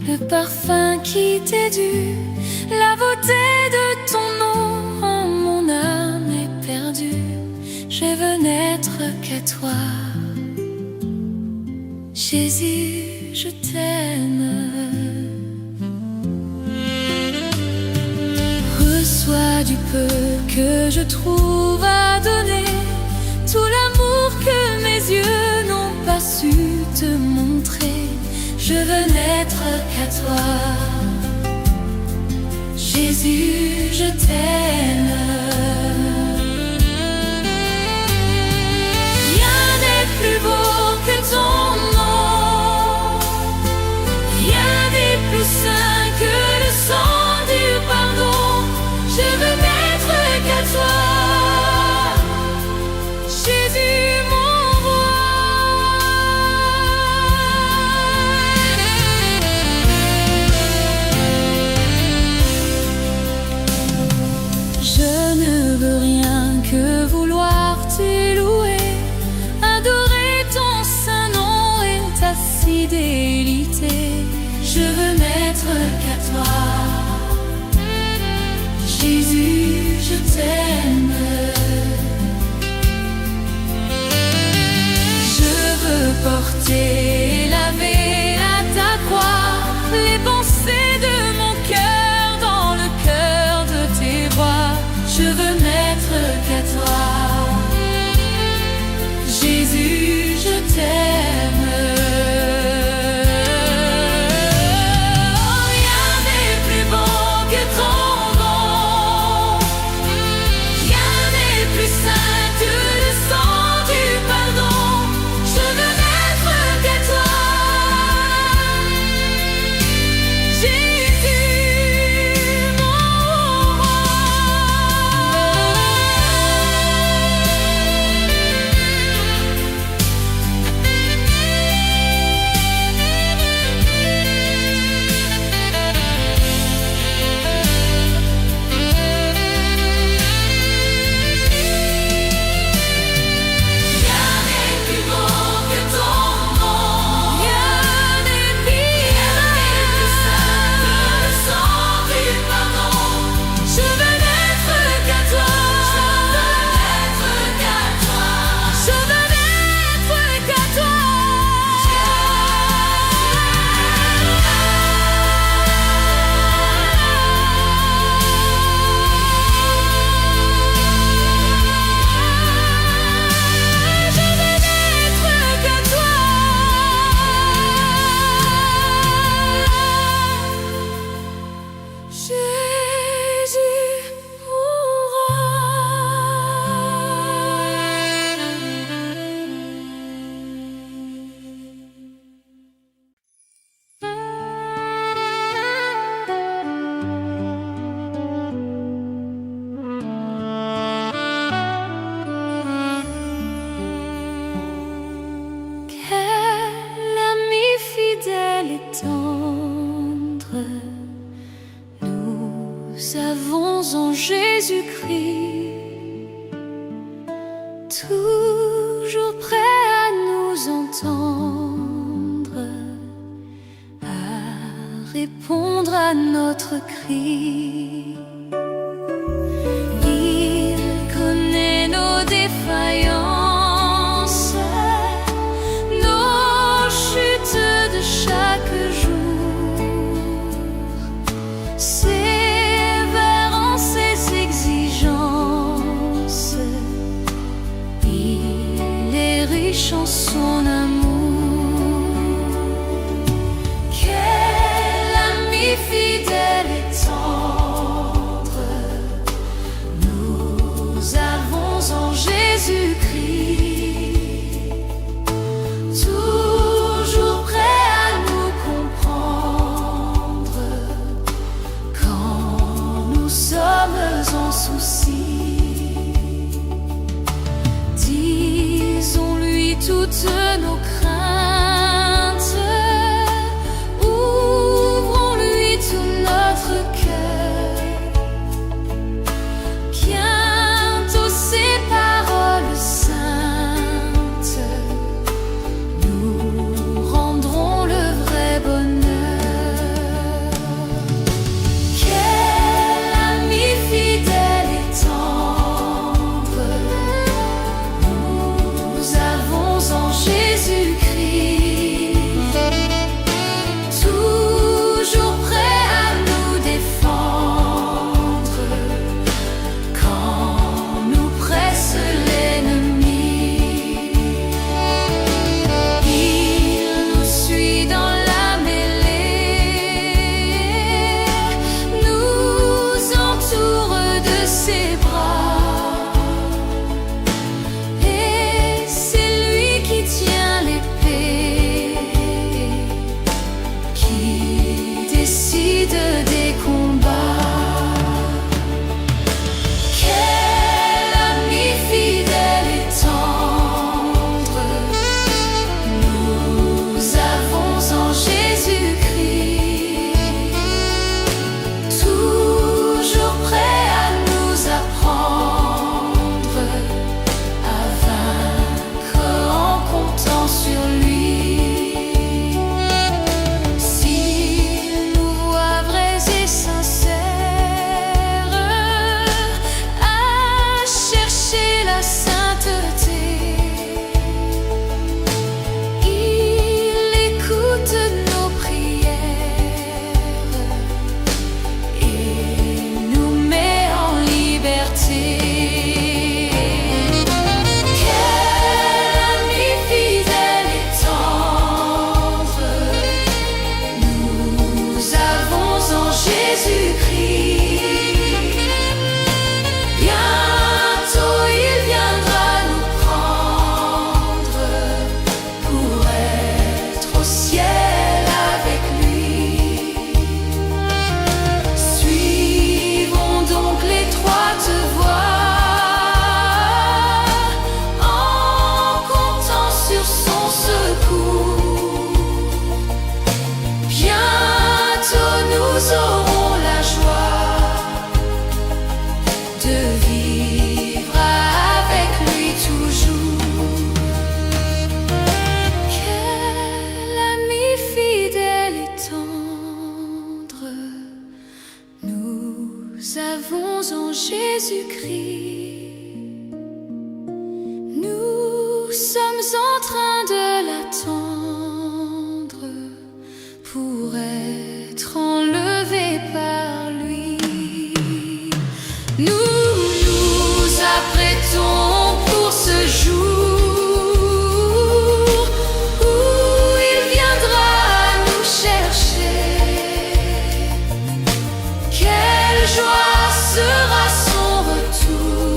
le parfum qui t'est dû, la beauté de ton nom en mon âme est perdue. Je veux n'être qu'à toi, Jésus, je t'aime. Reçois du peu que je trouve à donner, tout l'amour que mes yeux n'ont pas su te montrer. Je veux n'être qu'à toi, Jésus, je t'aime. Rien n'est plus beau que ton nom, rien n'est plus saint que le sang du pardon. Je veux n'être qu'à toi, Jésus, mon roi. Je ne veux rien que vouloir te louer, adorer ton saint nom et ta fidélité. Je veux n'être qu'à toi, Jésus, je t'aime. Je veux porter, laver à ta croix les pensées de mon cœur dans le cœur de tes bras. Je veux n'être qu'à toi, Jésus, je t'aime. Rien n'est plus beau que ton nom, rien n'est plus saint que le sang du pardon. Je veux n'être qu'à toi, Jésus, mon roi. Rien n'est plus beau que ton nom, rien n'est plus saint que le sang du pardon. Je veux n'être qu'à toi, je veux n'être qu'à toi. Je veux n'être qu'à toi, Jésus, mon Quel ami fidèle et tendre nous avons en Jésus-Christ, toujours prêt à nous entendre, à répondre à notre cri. Il connaît nos défaillances, nos chutes de chaque jour, sévère en ses exigences. Il est riche en son amour. Quel ami fidèle et tendre nous avons en Jésus-Christ, toujours prêt à nous comprendre quand nous sommes en souci. Disons-lui toutes nos craintes, ouvrons-lui tout notre cœur. Bientôt ses paroles saintes nous rendront le vrai bonheur. nous aurons la joie de vivre avec lui toujours. Quel ami fidèle et tendre nous avons en Jésus-Christ. Nous sommes en train de l'attendre pour être enlevés par lui. Nous nous apprêtons pour ce jour où il viendra nous chercher. Quelle joie sera son retour!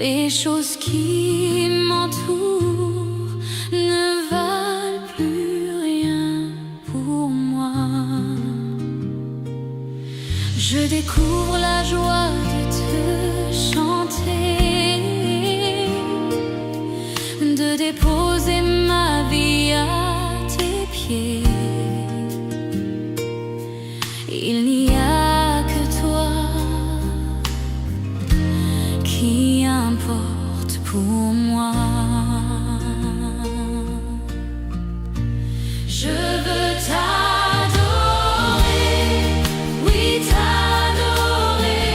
Les choses qui m'entourent ne valent plus rien pour moi. Je découvre la joie de te chanter, de déposer ma vie à tes pieds. Il n'y a que toi qui importe pour moi. Je veux t'adorer, oui t'adorer.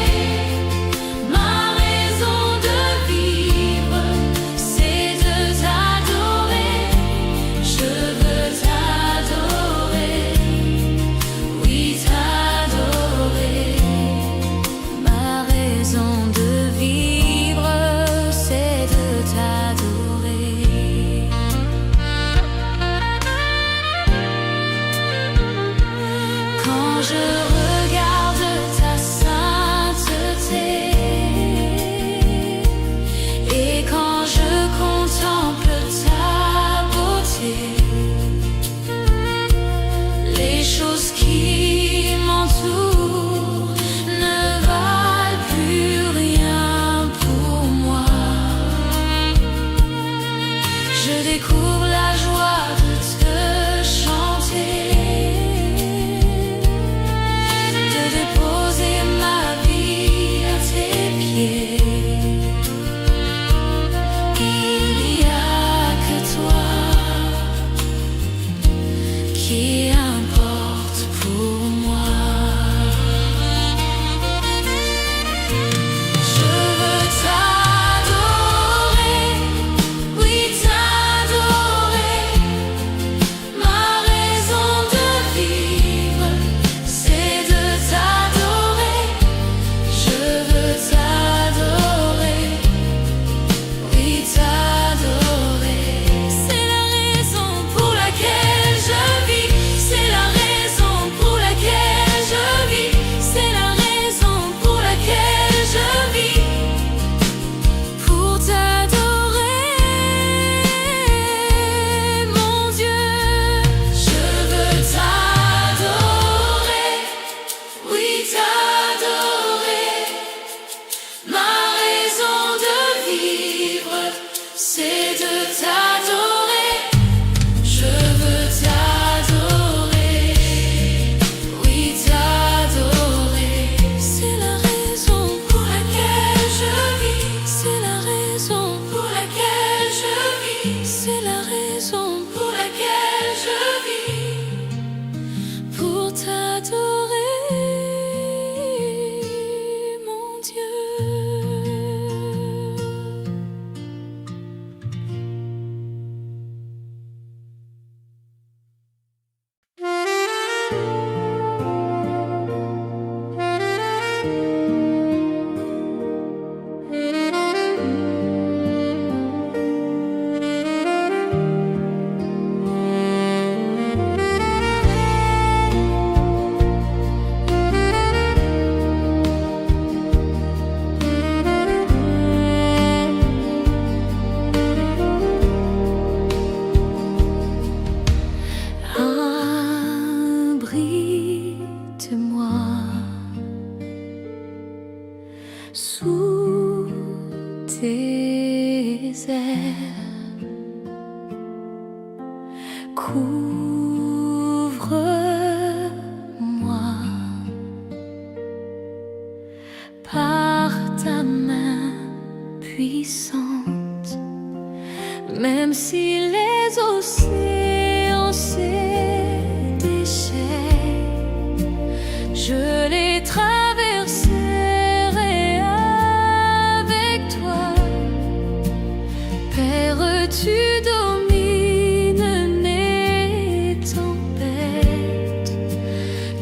Ma raison de vivre, c'est de t'adorer. Je veux t'adorer, oui t'adorer. Ma raison de vivre, c'est de t'adorer. Quand je regarde ta sainteté et quand je contemple ta beauté, les choses qui m'entourent ne valent plus rien pour moi. Je découvre la joie de te chanter, de déposer ma vie à tes pieds. Il n'y a que toi qui importe pour moi. Je veux t'adorer, oui t'adorer. Ma raison de vivre, c'est de t'adorer. Je veux t'adorer, oui t'adorer. C'est la raison pour laquelle je vis. C'est la raison pour laquelle je vis. C'est la raison pour laquelle je vis. Pour t'adorer, mon Dieu. Je veux t'adorer, oui t'adorer. Ma raison de vivre, c'est de t'adorer. Je veux t'adorer, oui t'adorer. C'est la raison pour laquelle je vis. C'est la raison pour laquelle je vis. C'est la raison pour laquelle je vis. Pour t'adorer, mon Dieu. Abrite-moi sous tes ailes, couvre-moi par ta main puissante. Même si les océans se déchaînent, je les traverserai avec toi. Père, tu domines les tempêtes.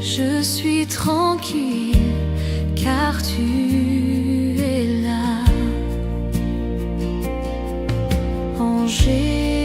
Je suis tranquille car tu es là. En Jésus.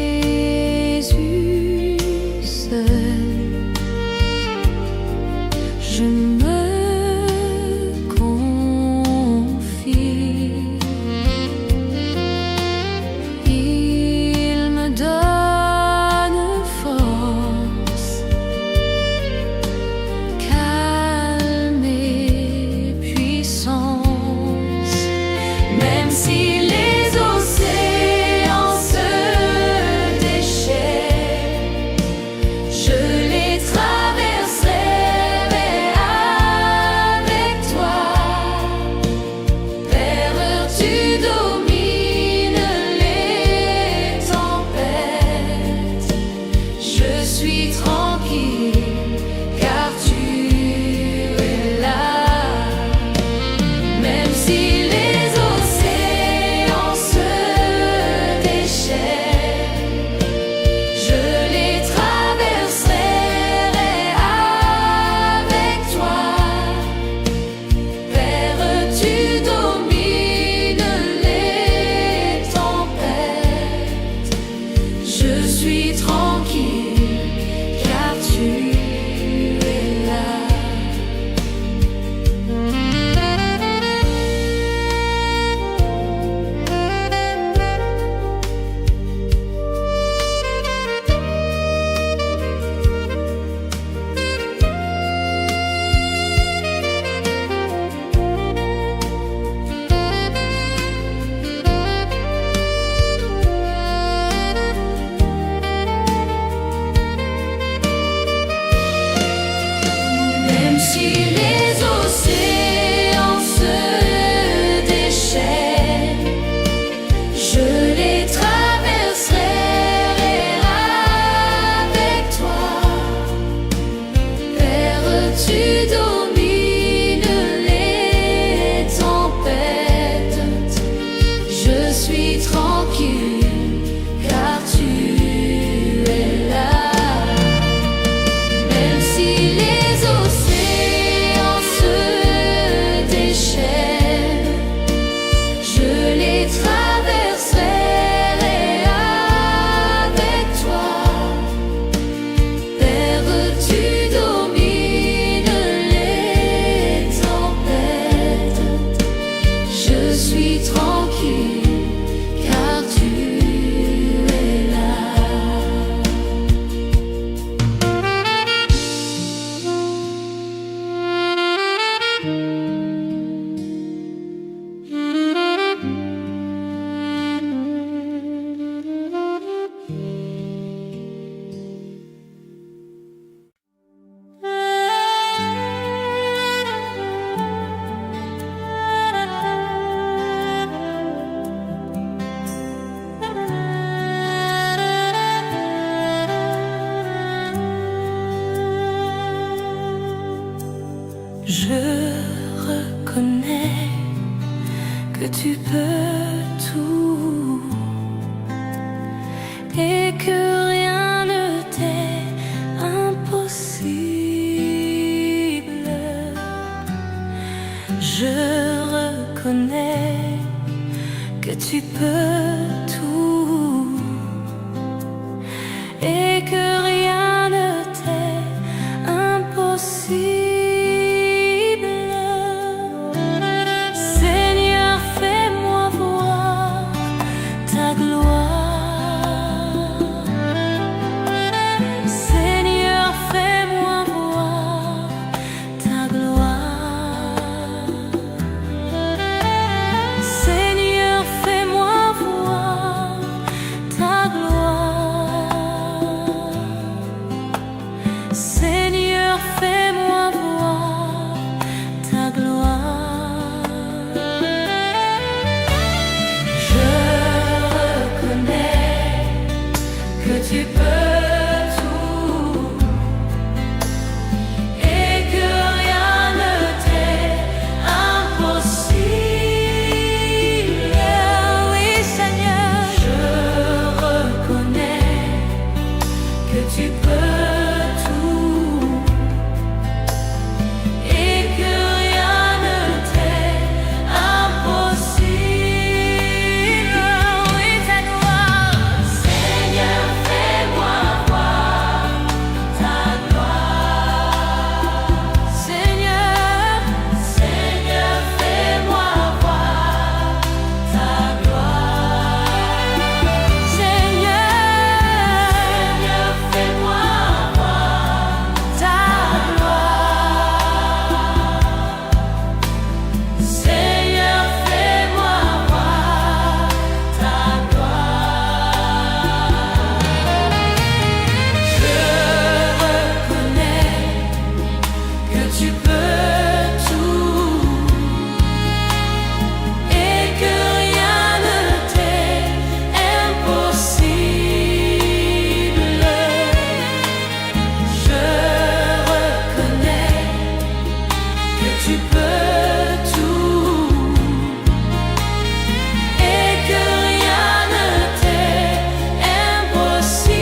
Je reconnais que tu peux tout et que rien ne t'est impossible. Je reconnais que tu peux tout et que rien ne t'est impossible. Tu peux tout et que rien ne t'est impossible. Oui, Seigneur, je reconnais que tu peux tout et que rien ne t'est impossible. Oui, ta gloire, Seigneur. Tu peux tout et que rien ne t'est impossible. Je reconnais que tu peux tout et que rien ne t'est impossible.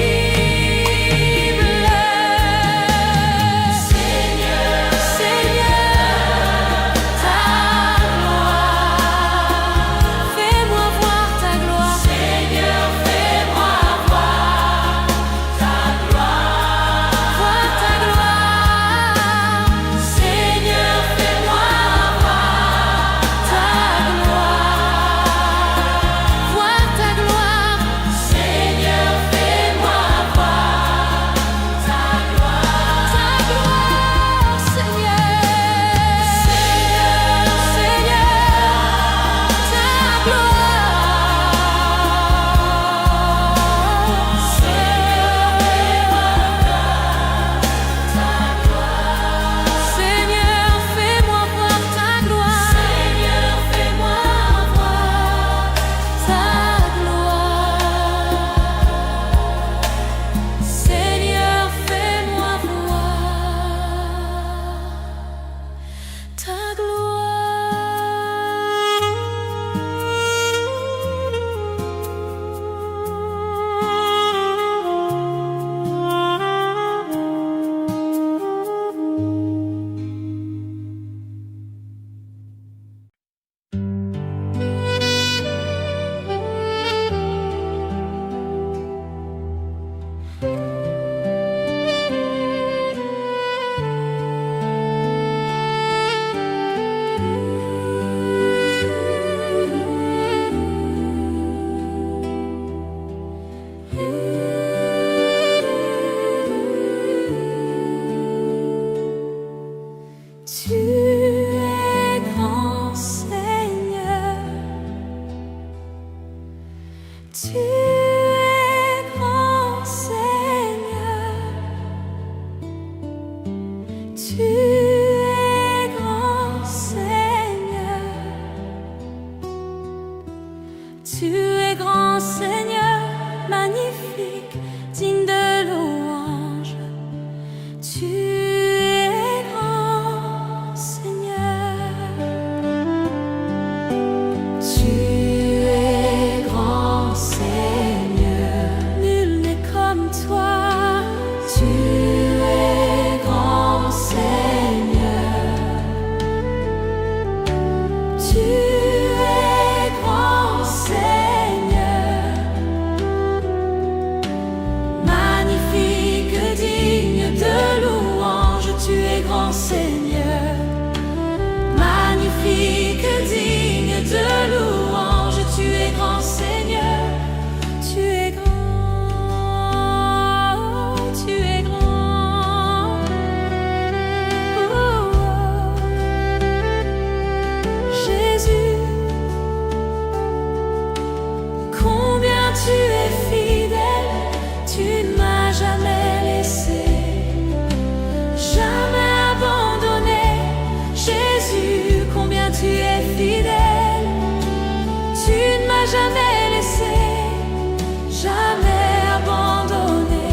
Tu es grand, Seigneur. jamais laissé, jamais abandonné.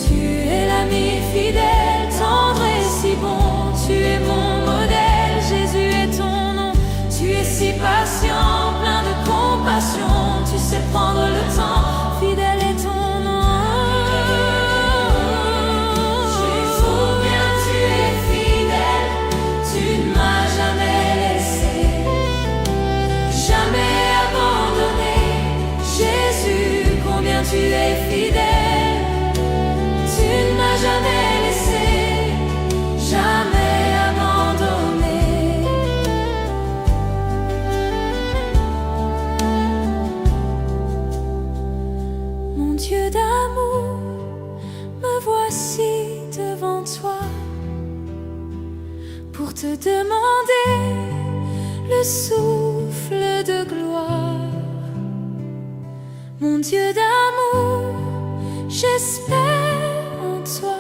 Tu es l'ami fidèle, tendre et si bon. Tu es mon modèle, Jésus est ton nom. Tu es si patient, plein de compassion. Tu sais prendre le temps, fidèle est ton nom. Jésus, combien tu es fidèle, tu ne m'as jamais laissé, jamais abandonné. Jésus, combien tu es fidèle, tu ne m'as jamais laissé, jamais abandonné. Mon Dieu d'amour, me voici devant toi pour te demander le souffle de gloire. Mon Dieu d'amour, j'espère en toi,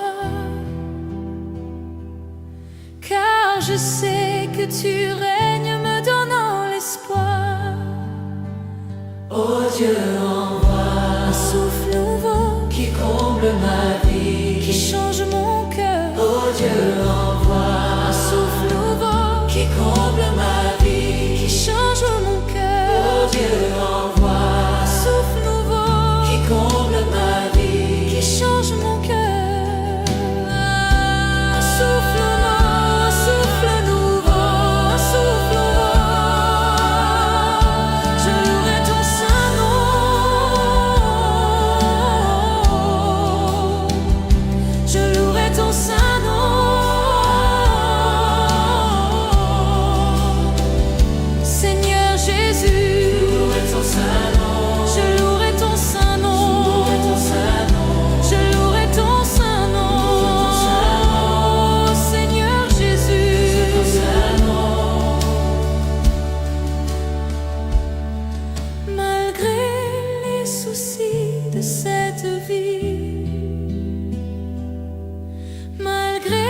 car je sais que tu règnes me donnant l'espoir. Oh Dieu, envoie Un souffle nouveau qui comble ma vie, qui change mon cœur. Oh Dieu, envoie Un souffle nouveau qui comble ma vie, qui change mon cœur. Oh Dieu, envoie Un souffle nouveau qui comble ma vie, qui change mon cœur. Un souffle nouveau, un souffle nouveau, un souffle nouveau. Je louerai ton saint nom. Je louerai ton saint nom. Seigneur Jésus, louerai ton saint nom, je louerai ton saint nom. louerai ton saint nom, Je louerai ton saint nom, Seigneur ton Jésus. saint nom. Malgré les soucis de cette vie, malgré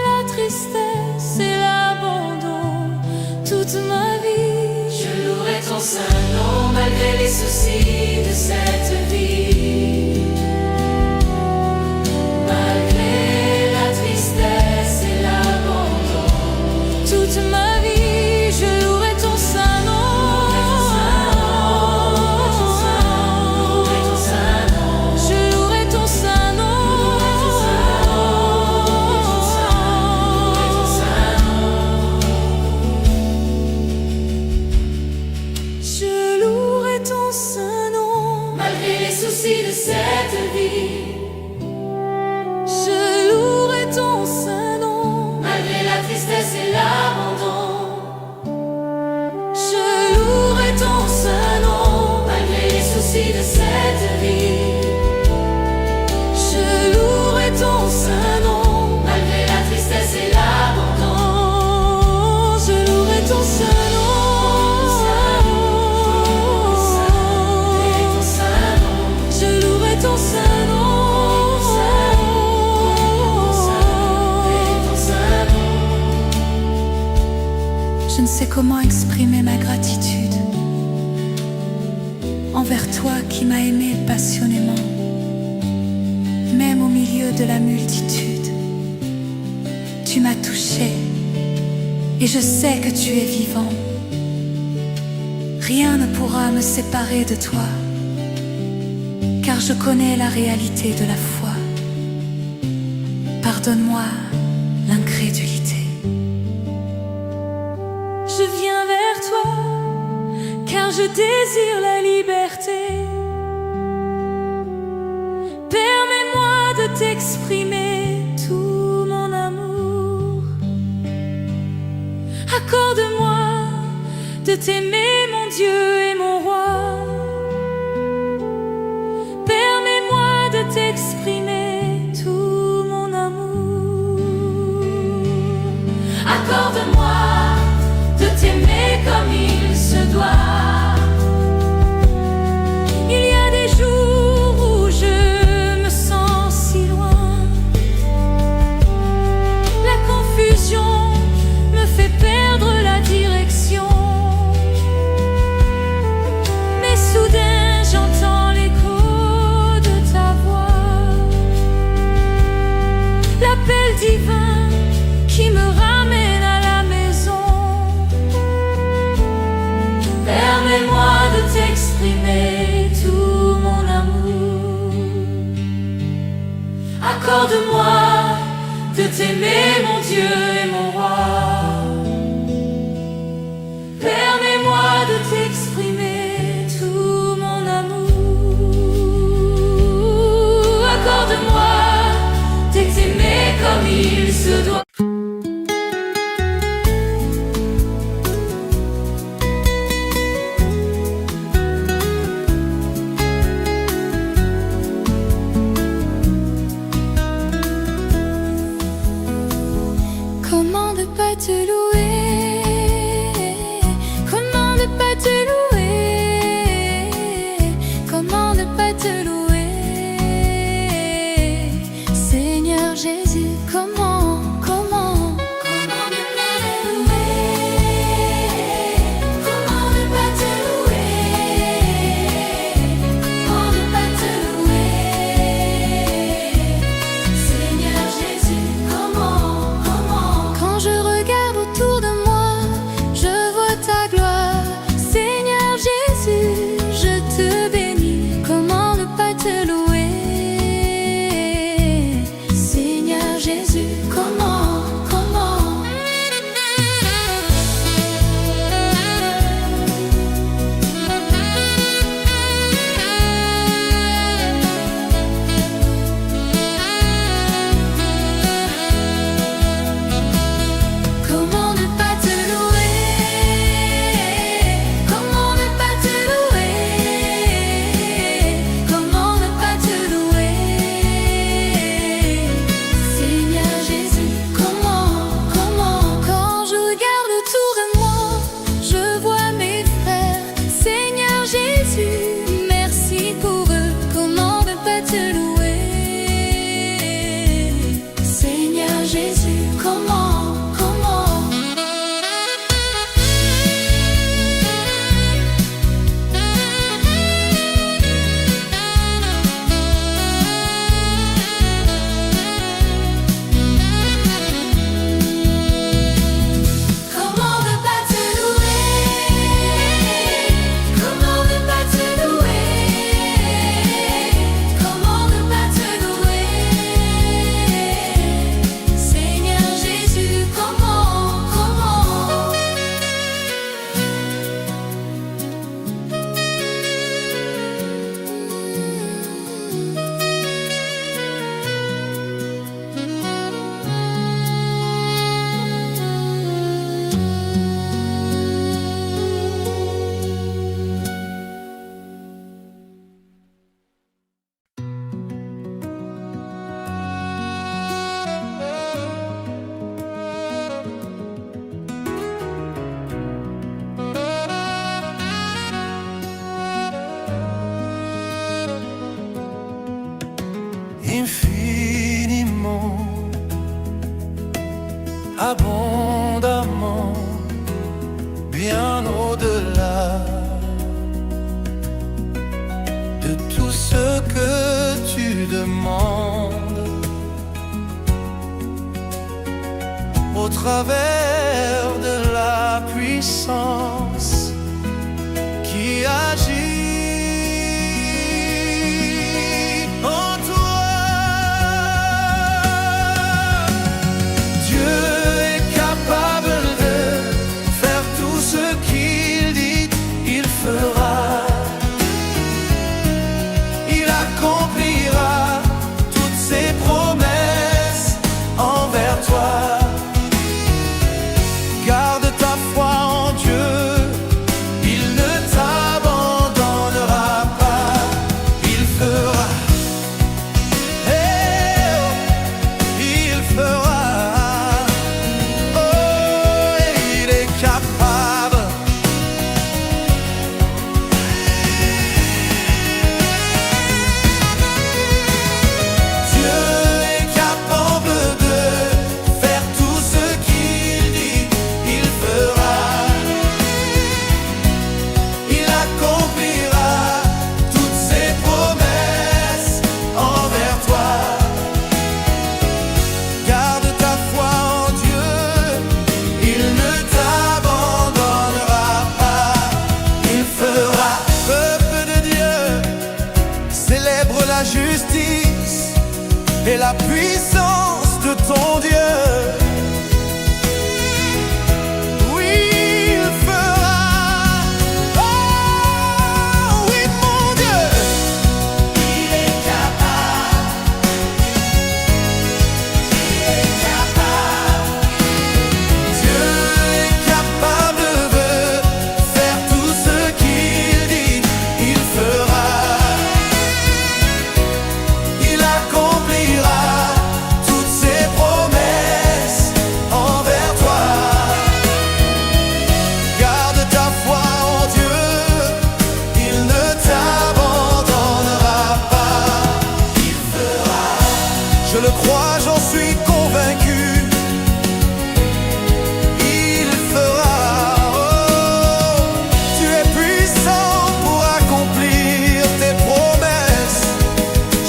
la tristesse et l'abandon, toute ma vie, Je louerai ton saint nom malgré les soucis de cette vie. Malgré la tristesse et l'abandon, toute ma vie, je louerai ton saint nom. louerai ton saint nom, Je louerai ton saint nom. louerai ton saint nom. Je louerai ton saint nom. Malgré les soucis de cette vie, Je louerai ton saint nom. malgré la tristesse et l'abandon, Je louerai ton saint nom. malgré les soucis de cette vie, Je louerai ton saint nom. malgré la tristesse et l'abandon, Je louerai ton saint nom. louerai ton saint nom, Je louerai ton saint nom. louerai ton saint nom. Je ne sais comment exprimer ma gratitude envers toi qui m'as aimé passionnément, même au milieu de la multitude. Tu m'as touché et je sais que tu es vivant. Rien ne pourra me séparer de toi, car je connais la réalité de la foi. Pardonne-moi l'incrédulité. Je viens vers toi, car je désire la liberté. Permets-moi de t'exprimer tout mon amour. Accorde-moi de t'aimer, mon Dieu et mon roi. Permets-moi de t'exprimer tout mon amour. Accorde-moi de t'aimer comme il se doit. Il y a des jours où je me sens si loin. La confusion me fait perdre la direction. Permets-moi de t'exprimer tout mon amour. Accorde-moi de t'aimer, mon Dieu et mon roi. Permets-moi de t'exprimer tout mon amour. Accorde-moi de t'aimer comme il se doit. Comment ne pas te louer? Comment ne pas te louer? Comment ne pas te louer? Seigneur Jésus, comment ne pas te louer? Comment ne pas te louer? Comment ne pas te louer? Seigneur Jésus, quand je regarde autour de moi, je vois ta gloire. Seigneur Jésus, je te bénis. Comment ne pas te louer? Seigneur Jésus, comment? Comment ne pas te louer? Comment ne pas te louer? Comment ne pas te louer? Seigneur Jésus, comment? Quand je regarde autour de moi, je vois mes frères. Seigneur Jésus, merci pour eux. Comment ne pas te louer? Seigneur Jésus, comment? Comment ne pas te louer? Comment ne pas te louer? Comment ne pas te louer? Seigneur Jésus, comment? Infiniment, abondamment, bien au-delà de tout ce que tu demandes, au travers de la puissance qui agit en toi. Dieu est capable de faire tout ce qu'il dit, il fera. Il accomplira toutes ses promesses envers toi. Garde ta foi en Dieu. et la puissance de ton Dieu. Je le crois, j'en suis convaincu. Il fera. Oh, tu es puissant pour accomplir tes promesses.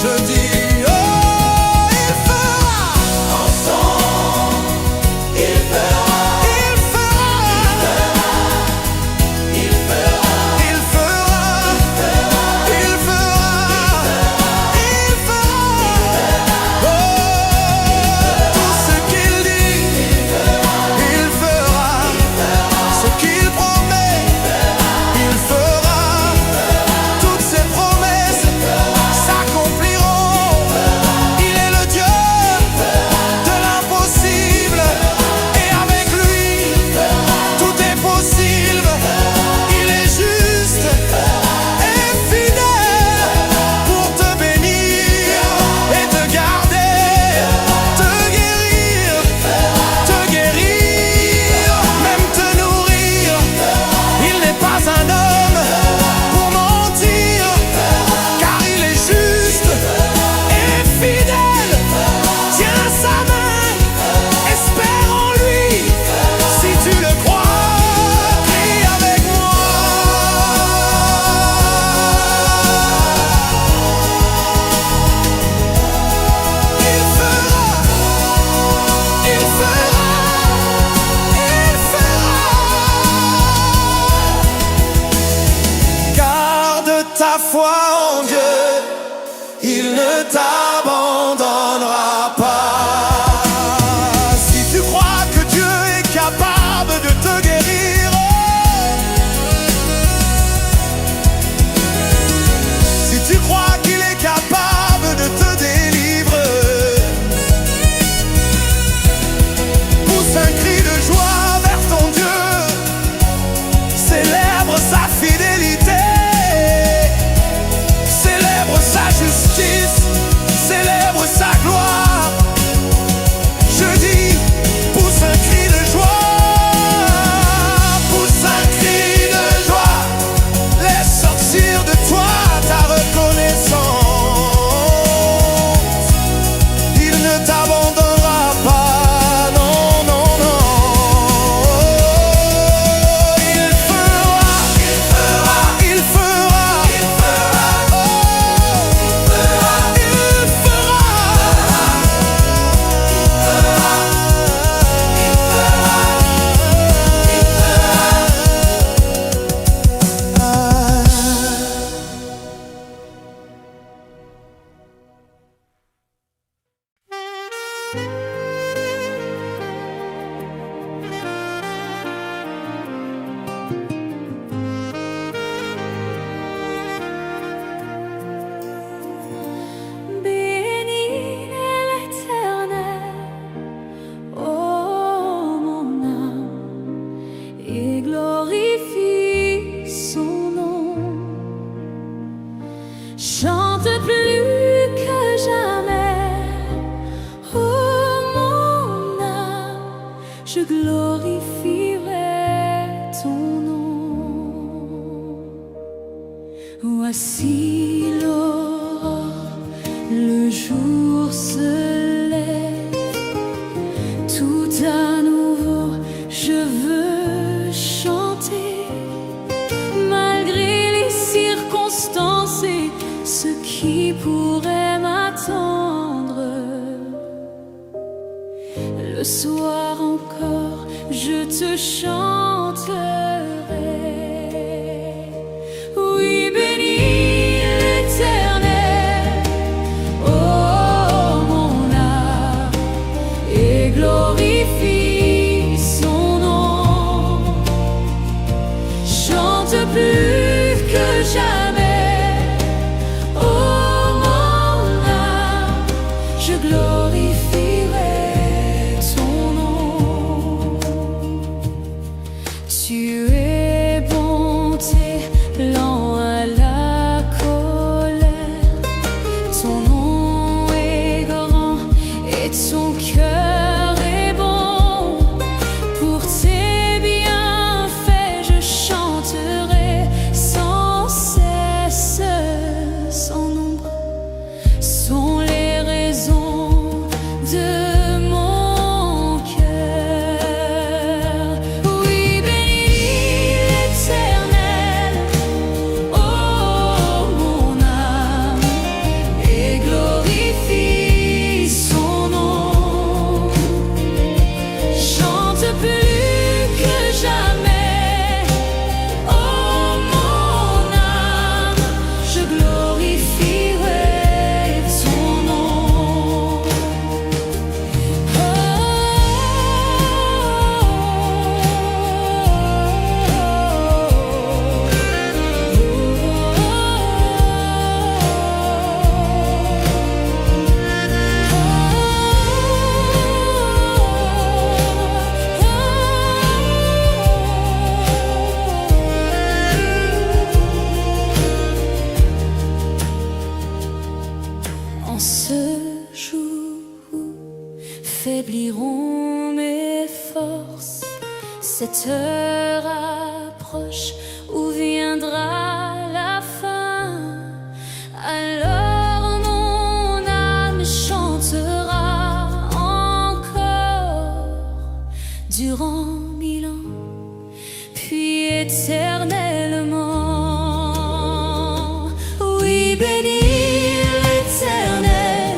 Je dis, oh, il fera. Ensemble, il fera. Il fera. Il fera. Il fera. Il fera. Il fera. Tout ce qu'il dit, il fera. Ce qu'il promet, il fera. Toutes ses promesses s'accompliront. Il est le Dieu de l'impossible, et avec lui tout est possible. Il est juste et fidèle pour te bénir et te garder, te guérir, même te nourrir. Il n'est pas un homme pour mentir, car il est juste et fidèle. Tiens sa main, espère en lui. Si tu le crois, prie avec moi. Il fera, il fera, il fera. Garde ta foi en Dieu, il ne t'abandonnera pas. Si tu crois que Dieu est capable de te guérir, si tu crois qu'il est capable de te délivrer, pousse un cri de joie vers ton Dieu, célèbre sa fidélité, célèbre sa justice, célèbre sa gloire. Je dis, pousse un cri de joie, pousse un cri de joie, laisse sortir de toi ta reconnaissance. Il ne t'abandonnera pas, non, non, non. Il fera, il fera, il fera, il fera, oh, il fera, Bénis l'Éternel, ô mon âme, et glorifie son nom. Chante plus que jamais, ô mon âme, je glorifierai ton nom. Voici l'aurore, le jour se lève, tout à nouveau je veux chanter, malgré les circonstances et ce qui pourrait m'attendre. Le soir encore, je te chanterai. Oui, bénis l'Éternel, oh mon jamais. Oh mon âme, je glorifierai ton nom. Tu es bonté, lent à la colère. Ton nom est grand et ton cœur est bon. Pour tes bienfaits, je chanterai sans cesse. Sans nombre sont les raisons de mon cœur. Oui, bénis l'Éternel, oh mon âme, et glorifie son nom. Chante plus que jamais, oh mon âme, je glorifierai ton nom. En ce jour où faibliront mes forces, cette heure approche où viendra la fin. Alors mon âme chantera encore durant 1000 ans, puis éternellement. Oui, bénis l'Éternel,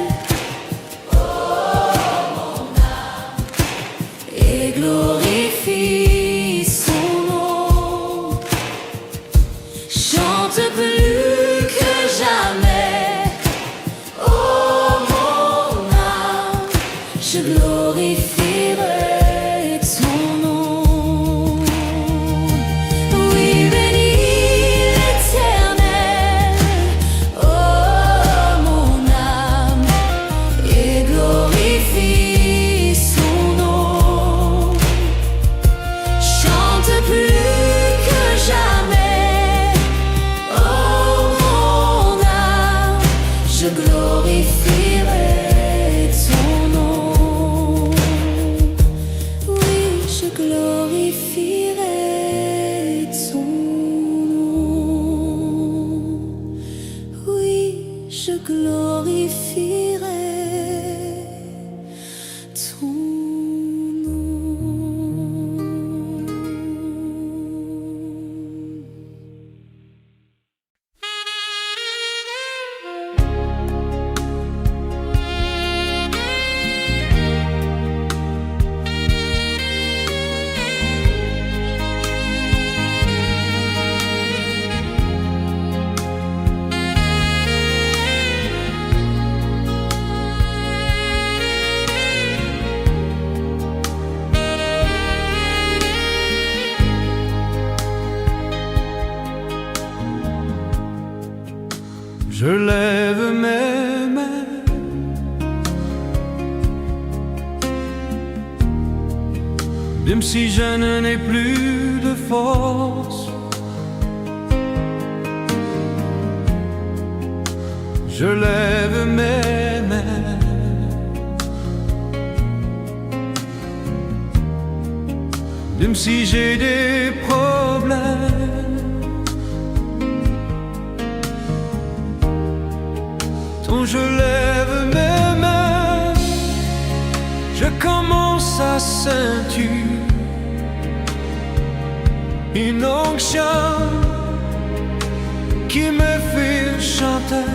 et glorifie son nom. Chante plus que jamais, oh mon âme, je glorifierai ton nom. Oui, bénis l'Éternel, oh mon âme, et glorifie son nom. Chante plus que jamais, oh mon âme, je glorifierai ton nom. Oui, je glorifierai ton nom. Oui, je glorifierai ton nom. Je lève mes mains, même si je n'ai plus de force. Je lève mes mains, même si j'ai des problèmes. Quand je lève mes mains, je commence à sentir une onction qui me fait chanter.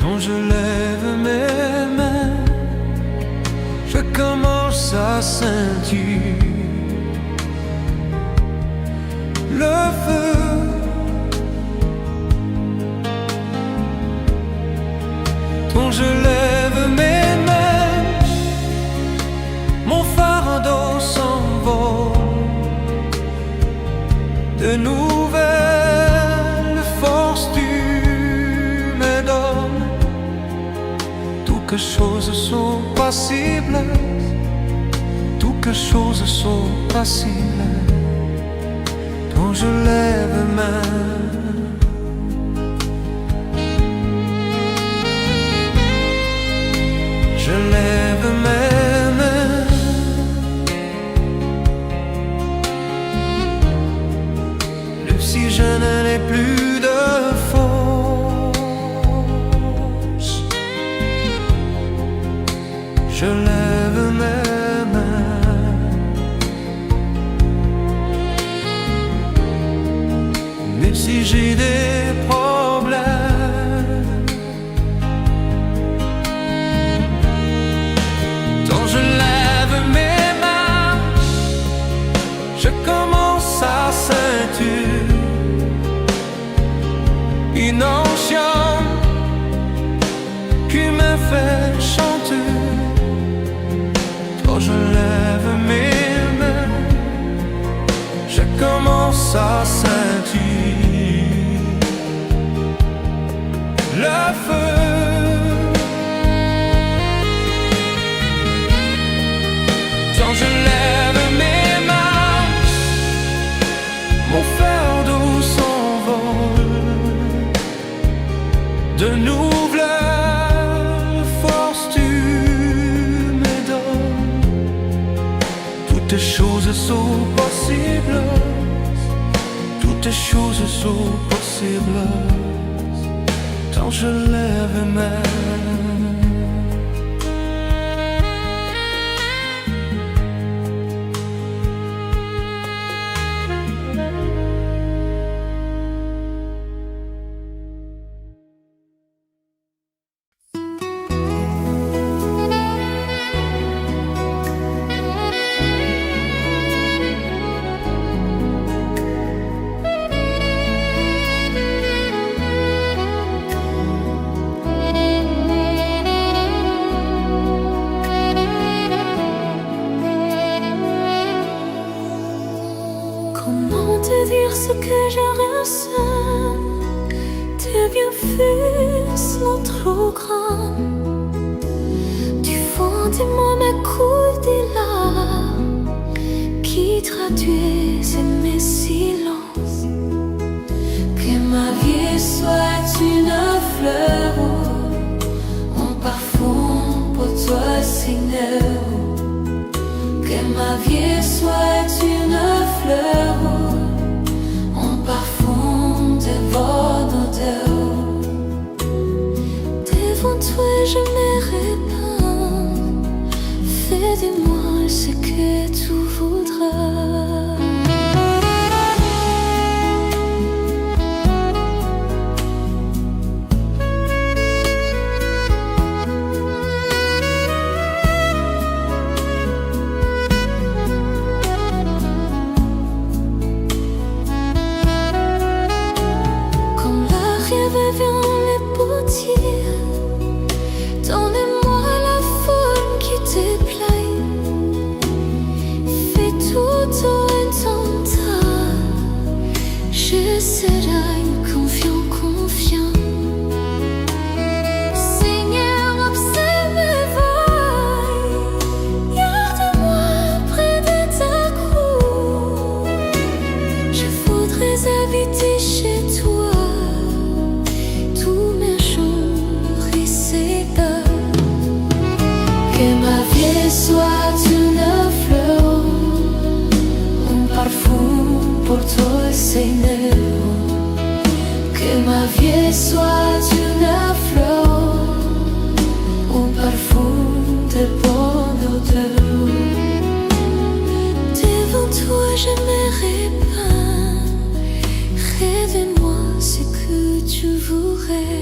Quand je lève mes mains, je commence à sentir le feu. Quand je lève mes mains, mon fardeau s'envole. De nouvelles choses sont possibles, toutes choses sont possibles quand je lève main. Je lève mes mains. Même si je n'ai plus de force, je lève mes mains. Même si j'ai des problèmes, quand je lève mes mains, je commence à sentir une onction qui me fait chanter. Quand je lève mes mains, je commence à sentir le feu. Quand je lève mes mains, mon fardeau s'envole. De nouvelles forces tu me donnes. Toutes choses sont possibles, toutes choses sont possibles quand je lève mes mains. Comment te dire ce que je ressens? Tes bienfaits sont trop grands. Du fond de moi m'écoulent des larmes qui traduisent mes silences. Que ma vie soit une fleur, un parfum pour toi, Seigneur. Que ma vie soit une fleur, un parfum de bonne odeur. Devant toi je me répands. Fais de moi ce que tu voudras. Donne-moi la forme qui te plaît. Fais tout en ton temps. Je serai confiant, confiant. Seigneur, observe mes voies. Garde-moi près de ta croix. Je voudrais habiter chez toi. Que ma vie soit une fleur, un parfum pour toi, Seigneur. Que ma vie soit une fleur, un parfum de bonne odeur. Devant toi je me répands. Révèle-moi ce que tu voudrais.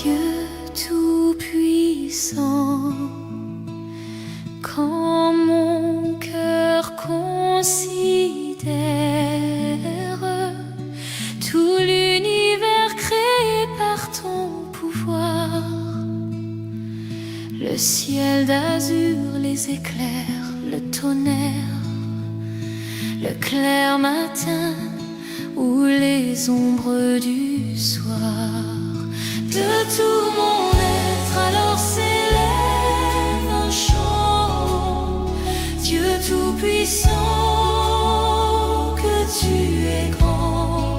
Dieu tout-puissant, quand mon cœur considère tout l'univers créé par ton pouvoir, le ciel d'azur, les éclairs, le tonnerre, le clair matin ou les ombres du soir. De tout mon être alors s'élève un chant. Dieu tout-puissant, que tu es grand.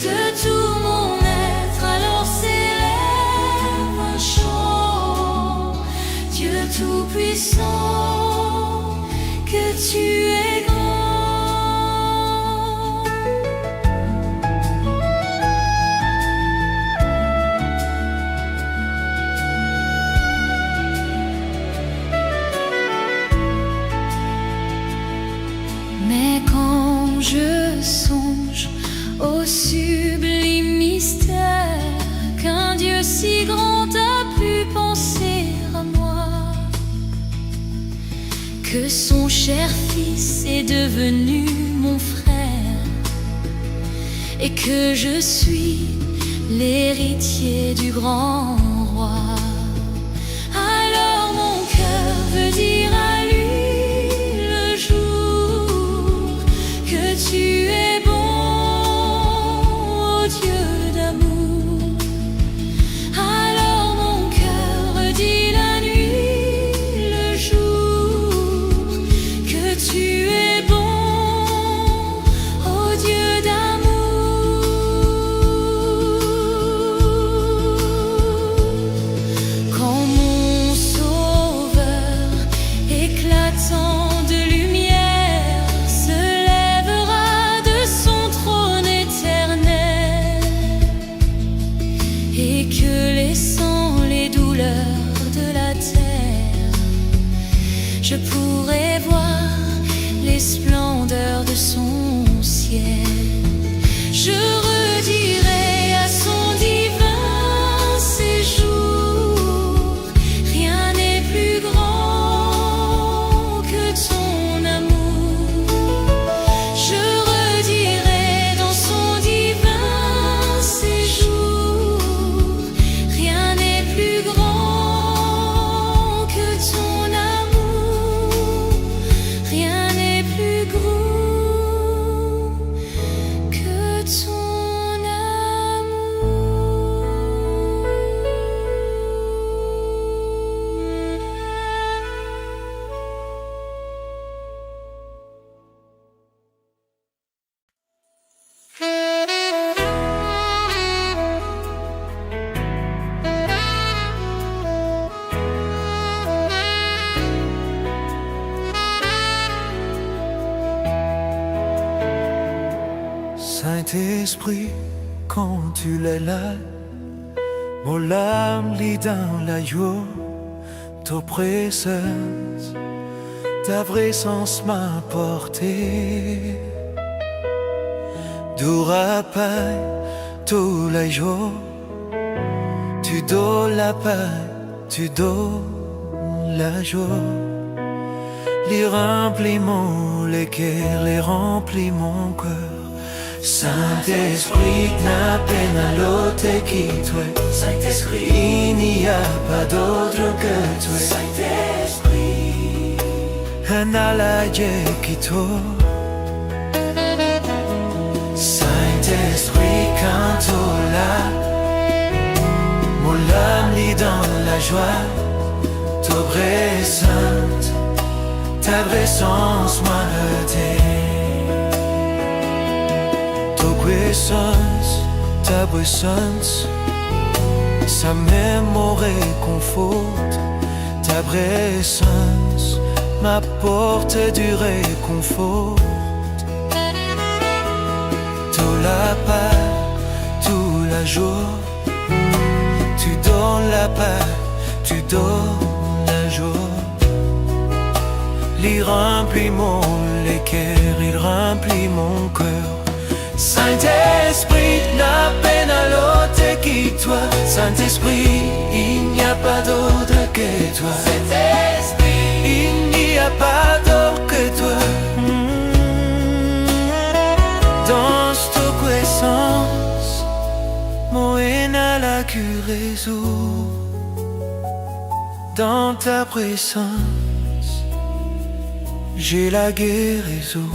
De tout mon être alors s'élève un chant. Dieu tout-puissant, que tu es grand. Mais quand je songe au sublime mystère qu'un Dieu si grand a pu penser à moi, que son cher fils est devenu mon frère et que je suis l'héritier du grand roi, alors mon cœur veut dire à lui le jour que tu es bon, ô Dieu d'amour. Alors mon cœur redit la nuit, le jour, que tu es bon, ô Dieu d'amour. Quand mon sauveur éclatant de lumière se lèvera de son trône éternel, et que laissant les douleurs de la terre, je pourrai voir les splendeurs de son ciel, je redirai à son divin séjour, rien n'est plus grand que ton amour. Je redirai dans son divin séjour, rien n'est plus grand que ton amour, rien n'est plus grand que ton Saint-Esprit, quand tu l'es là, mon âme lit dans la joie, ta présence, ta présence m'a porté. D'où paix tous les jours, tu donnes la paix, tu donnes la joie. Les remplis mon cœur, les remplis mon cœur. Saint-Esprit, n'a peine à l'autre qui toi. Saint-Esprit, il n'y a pas d'autre que toi. Saint-Esprit, un allié qui toi. Saint-Esprit, quand tu là, mon âme lit dans la joie. Ta présence, ta présence m'a heurté. Ta présence, ça même me réconforte. Ta présence m'apporte du réconfort. Tout la paix, tout la joie, tu donnes la paix, tu donnes la joie. Il remplit mon cœur, il remplit mon cœur. Saint-Esprit, n'a peine à l'autre qui toi. Saint Saint-Esprit, il n'y a pas d'autre que toi. Saint-Esprit, il n'y a pas d'autre que toi. Dans ta présence, moi la guérison. Dans ta présence, j'ai la guérison.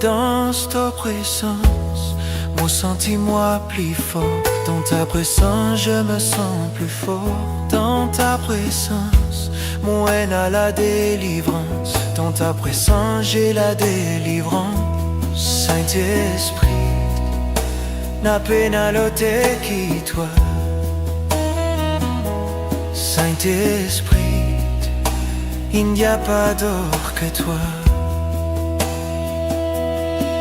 Dans ta présence, moi sens-moi plus fort. Dans ta présence, je me sens plus fort. Dans ta présence, moi a la délivrance. Dans ta présence, j'ai la délivrance. Saint-Esprit, n'a peine à l'ôter qui toi. Saint-Esprit, il n'y a pas d'autre que toi.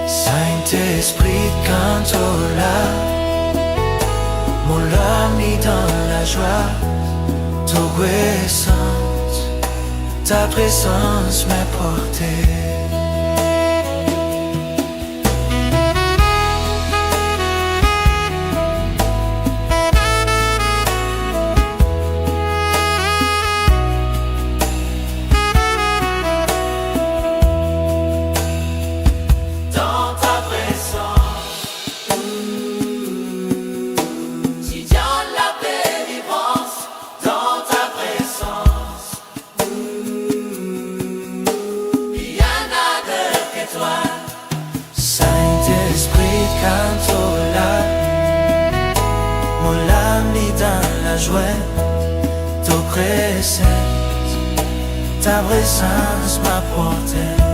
Saint-Esprit, quand tu es là, mon âme est dans la joie. Ta présence m'a porté. Ta présence m'a porté.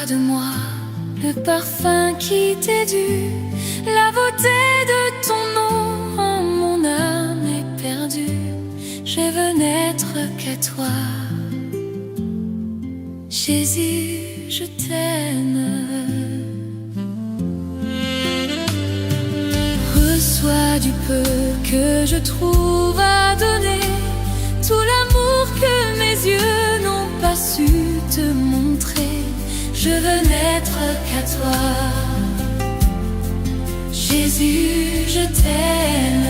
Reçois de moi le parfum qui t'est dû, la beauté de ton nom en mon âme est perdue. Je veux n'être qu'à toi, Jésus, je t'aime. Reçois du peu que je trouve à donner, tout l'amour que mes yeux n'ont pas su te montrer. Je veux n'être qu'à toi, Jésus, je t'aime.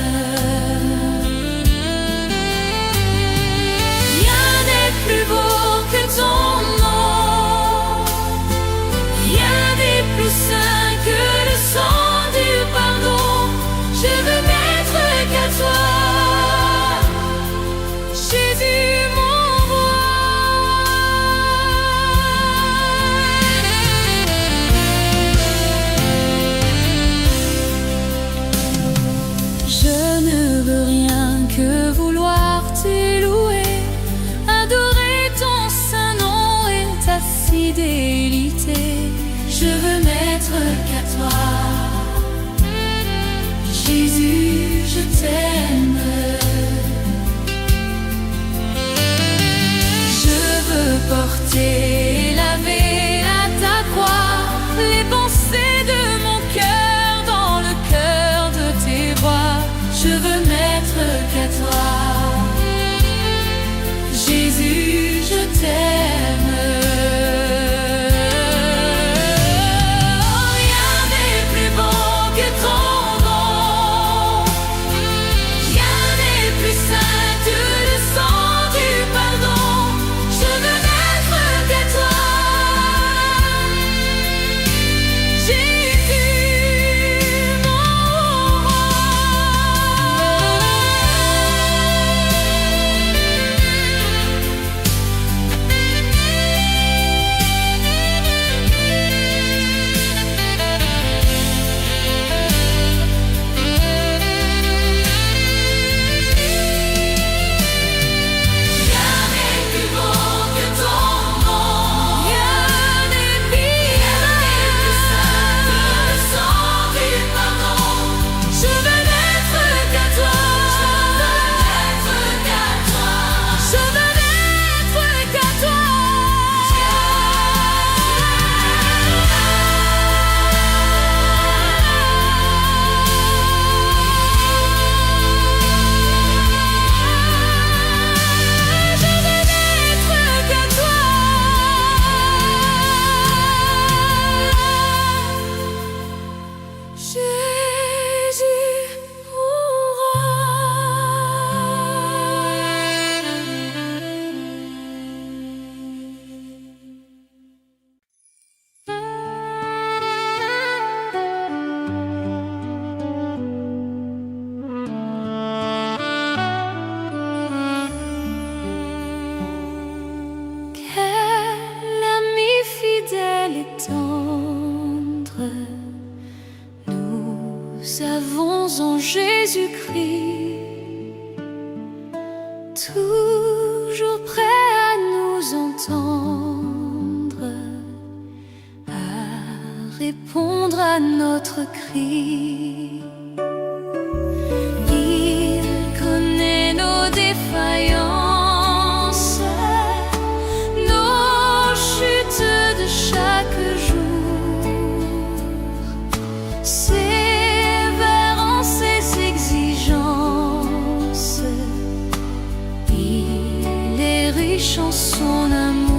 Rien n'est plus beau que ton nom, rien n'est plus saint que le sang du pardon. Je veux n'être qu'à toi, Jésus, mon roi. Je ne veux rien que vouloir t'élouer, adorer ton saint nom et ta fidélité. Je veux n'être qu'à toi, Jésus, je t'aime. Je veux porter et laver à ta croix les pensées de mon cœur dans le cœur de tes voix. Je veux n'être qu'à toi, Jésus, je t'aime. Rien n'est plus beau que ton nom, rien n'est plus saint que le sang du pardon. Je veux n'être qu'à toi, Jésus, mon roi. Rien n'est plus beau que ton nom, rien n'est plus saint que le sang du pardon. Je veux n'être qu'à toi, je veux n'être qu'à toi. Je veux n'être qu'à toi, Jésus, mon Quel ami fidèle et tendre nous avons en Jésus-Christ, toujours prêt à nous entendre, à répondre à notre cri. Il connaît nos défaillances, nos chutes de chaque jour, sévère en ses exigences. Il est riche en son amour.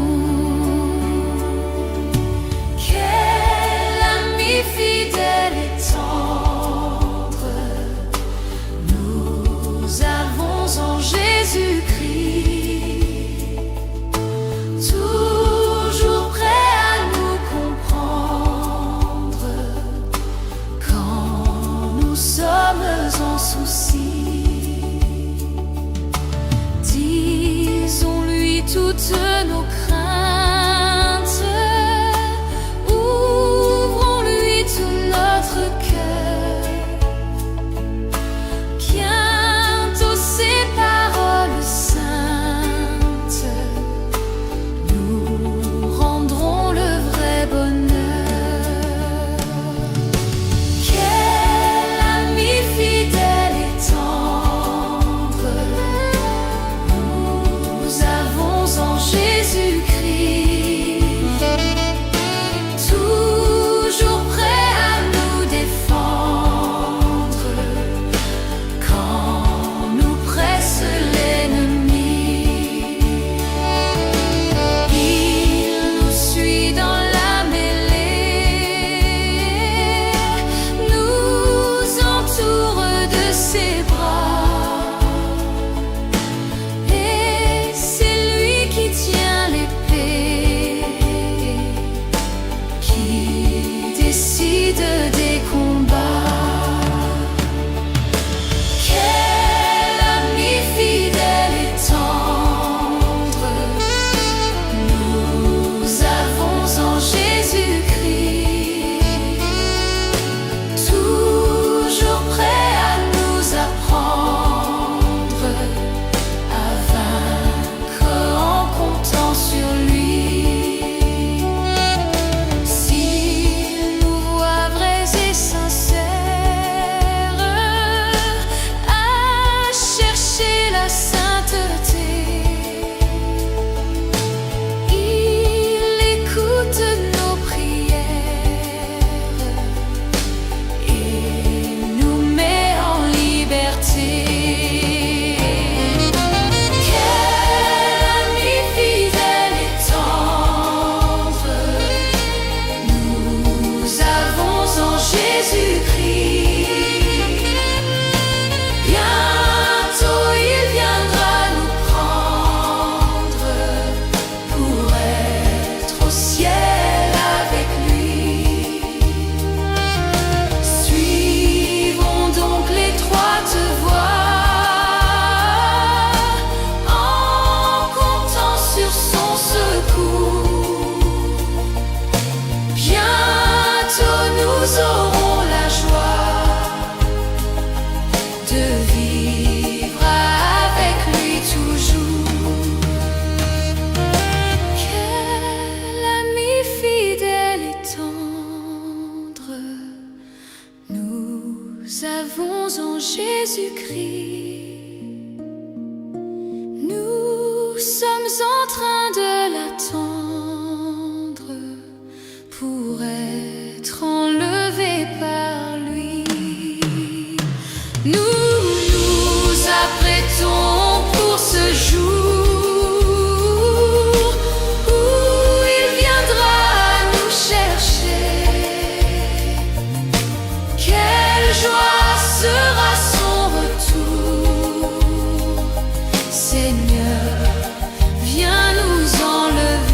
Quel ami fidèle et tendre nous avons en Jésus-Christ, toujours prêt à nous comprendre quand nous sommes en souci. Disons-lui toutes nos craintes, ouvrons-lui tout notre cœur. Bientôt ses paroles saintes nous rendront le vrai bonheur. sommes en train de l'attendre pour être enlevés par lui. Nous nous apprêtons pour ce jour où il viendra nous chercher. Quelle joie sera son retour. Seigneur, viens nous enlever.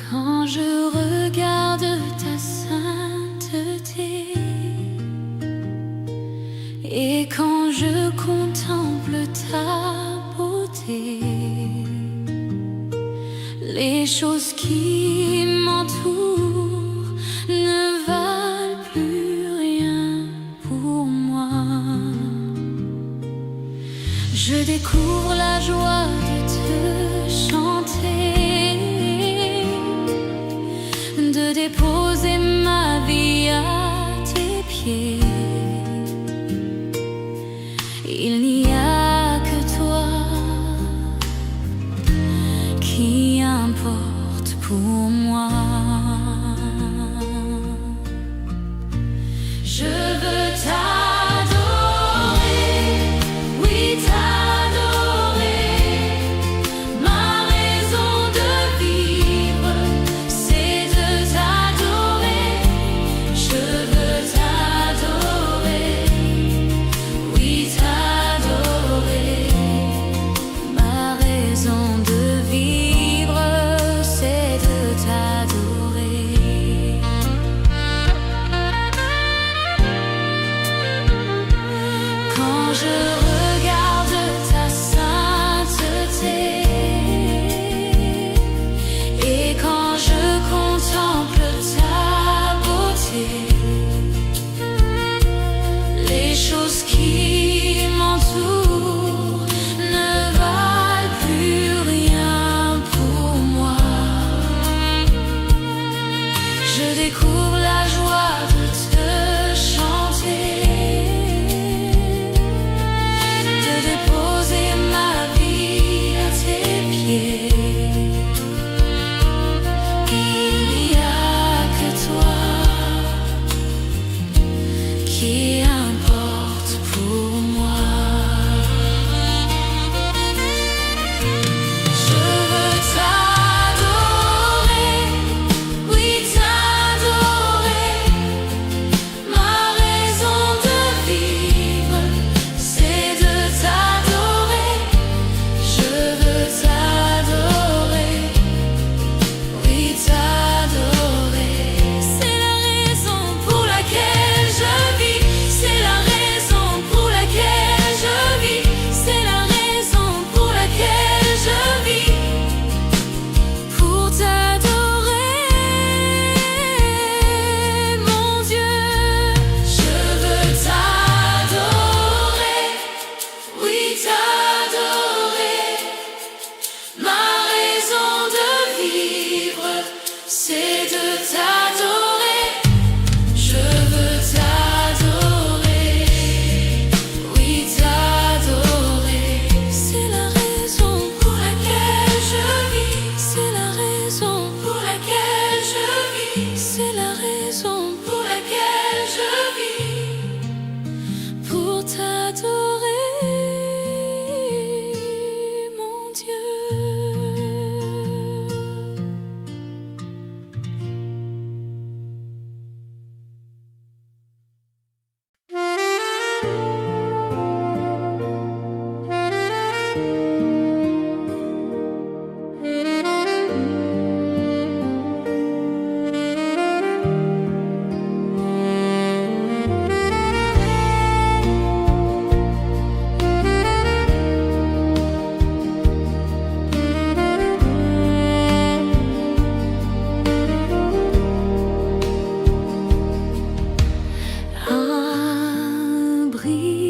Quand je regarde ta sainteté et quand je contemple ta beauté, les choses qui m'entourent ne valent plus rien pour moi. Je découvre la joie de te chanter, de déposer ma vie à tes pieds. Il n'y a que toi qui importe pour moi. Je veux t'adorer, oui t'adorer. Ma raison de vivre, c'est de t'adorer. Je veux t'adorer, oui t'adorer. Ma raison de vivre, c'est de t'adorer. Quand je regarde ta sainteté et quand je contemple ta beauté, les choses qui m'entourent ne valent plus rien pour moi. Je découvre la joie de te chanter, de déposer ma vie à tes pieds. Il n'y a que toi qui importe pour moi. Je veux t'adorer, oui t'adorer. Ma raison de vivre, c'est de t'adorer. Je veux t'adorer, oui t'adorer. C'est la raison pour laquelle je vis. C'est la raison pour laquelle je vis. C'est la raison pour laquelle je vis. Pour t'adorer, mon Dieu. Je veux t'adorer, oui t'adorer. Ma raison de vivre, c'est de t'adorer. Je veux t'adorer, oui t'adorer. C'est la raison pour laquelle je vis. C'est la raison pour laquelle je vis. C'est la raison pour laquelle je vis. Pour t'adorer, mon Dieu.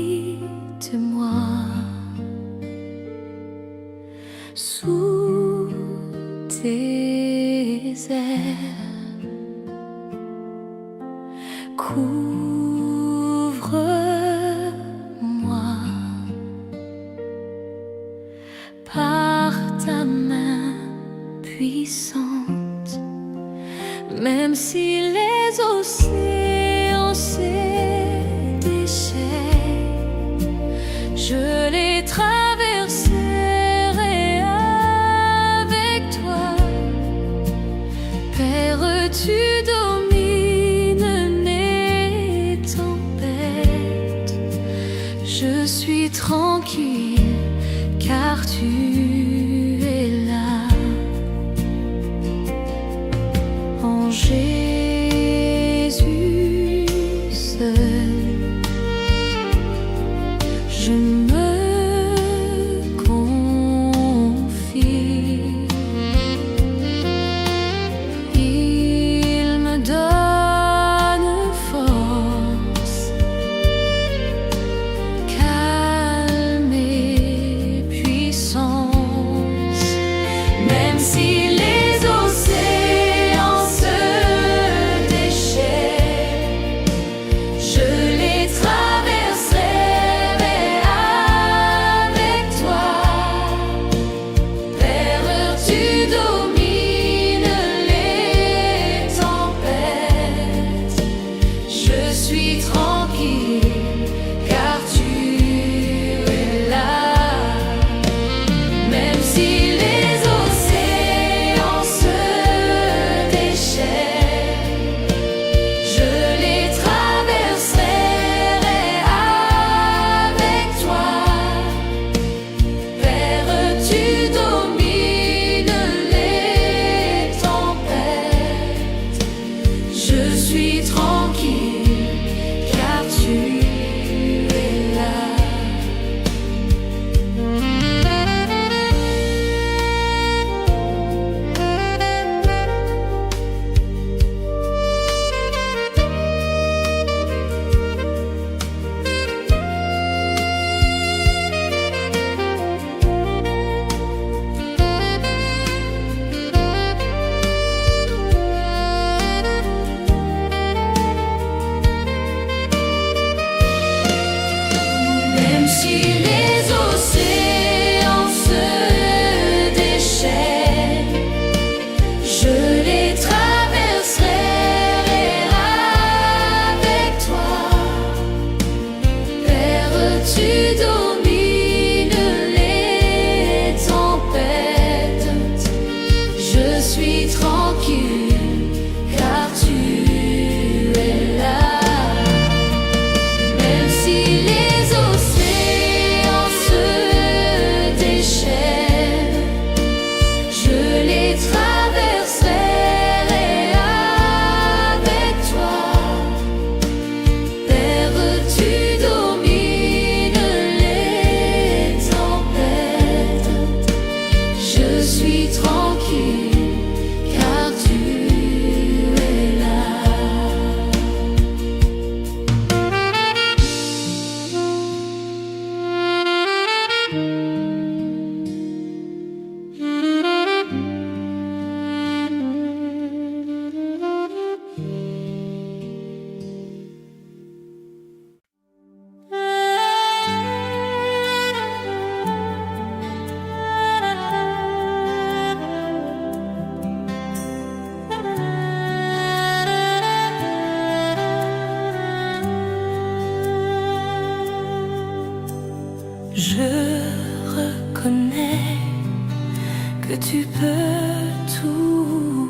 Abrite-moi sous tes ailes, couvre-moi par ta main puissante, même si les océans Je suis tranquille, car tu es là. Même si les océans se déchaînent, je les traverserai avec toi. Père, tu domines les tempêtes. Je suis tranquille, car tu es là. Même si les océans se déchaînent, je les traverserai avec toi. Père, tu domines les tempêtes. Je suis tranquille, car tu es là. Je reconnais que tu peux tout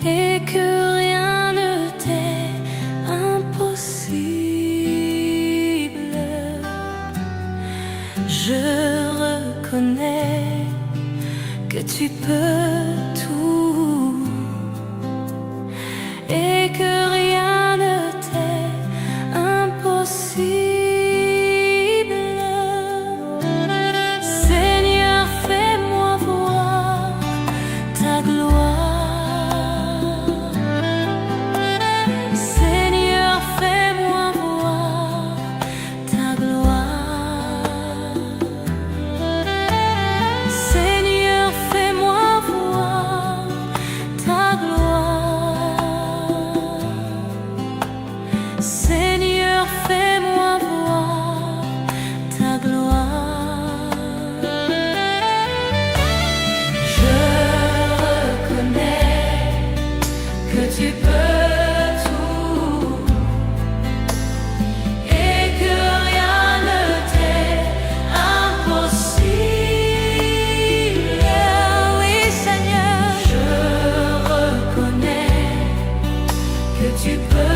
et que rien ne t'est impossible. Je reconnais que tu peux tout et que rien ne t'est impossible. Seigneur, fais-moi voir ta gloire. Seigneur, fais-moi voir ta gloire. Seigneur, fais-moi voir ta gloire. Seigneur, fais-moi voir ta gloire. Je reconnais que tu peux tout et que rien ne t'est impossible. Oui, Seigneur, je reconnais que tu peux